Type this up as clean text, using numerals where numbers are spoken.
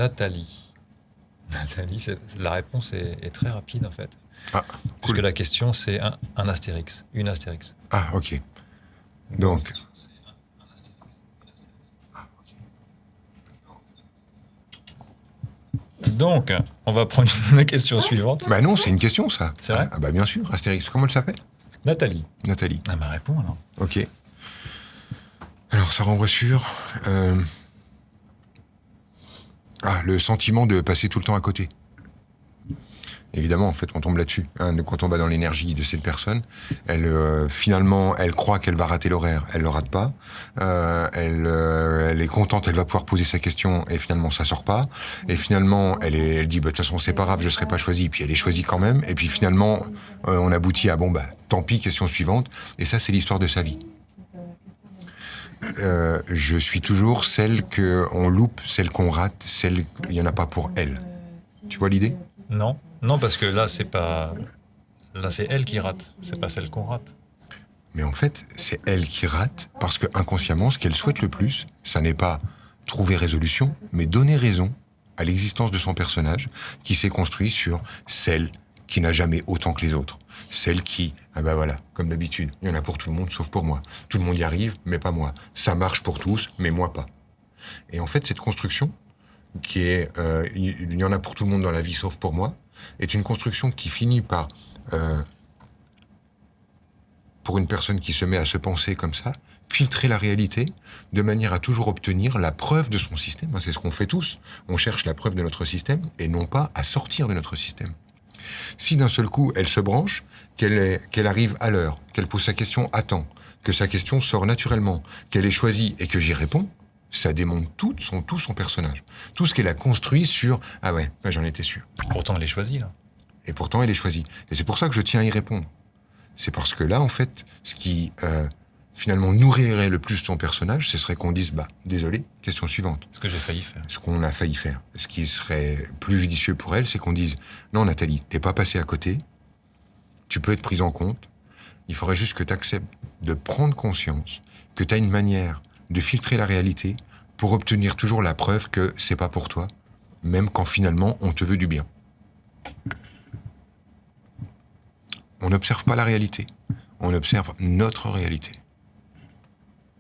Nathalie. Nathalie, la réponse est très rapide en fait. Ah, Puisque cool. la question c'est un astérix, une astérix. Ah, ok. Donc, Donc, on va prendre la question suivante. bah non, c'est une question, ça. C'est vrai Ah, bah bien sûr, Astérix. Comment elle s'appelle? Nathalie. Nathalie. Ah bah réponds alors. Ok. Alors, ça renvoie sur... le sentiment de passer tout le temps à côté. Évidemment, en fait, on tombe là-dessus. Quand on va dans l'énergie de cette personne, finalement, elle croit qu'elle va rater l'horaire. Elle le rate pas. Elle est contente, elle va pouvoir poser sa question, et finalement, ça sort pas. Et finalement, elle dit, de toute façon, c'est pas grave, je serai pas choisie. Puis elle est choisie quand même. Et puis finalement, on aboutit à, tant pis, question suivante. Et ça, c'est l'histoire de sa vie. Je suis toujours celle qu'on loupe, celle qu'on rate, il n'y en a pas pour elle. Tu vois l'idée? Non, parce que là, c'est pas... Là, c'est elle qui rate, c'est pas celle qu'on rate. Mais en fait, c'est elle qui rate parce que inconsciemment, ce qu'elle souhaite le plus, ça n'est pas trouver résolution, mais donner raison à l'existence de son personnage qui s'est construit sur celle qui n'a jamais autant que les autres. Celle qui, comme d'habitude, il y en a pour tout le monde sauf pour moi. Tout le monde y arrive, mais pas moi. Ça marche pour tous, mais moi pas. Et en fait, cette construction, qui est il y en a pour tout le monde dans la vie sauf pour moi, est une construction qui finit par, pour une personne qui se met à se penser comme ça, filtrer la réalité de manière à toujours obtenir la preuve de son système. C'est ce qu'on fait tous. On cherche la preuve de notre système et non pas à sortir de notre système. Si d'un seul coup, elle se branche, qu'elle arrive à l'heure, qu'elle pose sa question à temps, que sa question sort naturellement, qu'elle est choisie et que j'y réponds, ça démontre tout son personnage. Tout ce qu'elle a construit sur « Ah ouais, j'en étais sûr ». Pourtant, elle est choisie, là. Et pourtant, elle est choisie. Et c'est pour ça que je tiens à y répondre. C'est parce que là, en fait, ce qui finalement nourrirait le plus son personnage, ce serait qu'on dise « Désolé, question suivante ». Ce que j'ai failli faire. Ce qu'on a failli faire. Ce qui serait plus judicieux pour elle, c'est qu'on dise « Non, Nathalie, t'es pas passée à côté, tu peux être prise en compte, il faudrait juste que tu acceptes de prendre conscience que tu as une manière de filtrer la réalité pour obtenir toujours la preuve que c'est pas pour toi, même quand finalement on te veut du bien. » On n'observe pas la réalité, on observe notre réalité.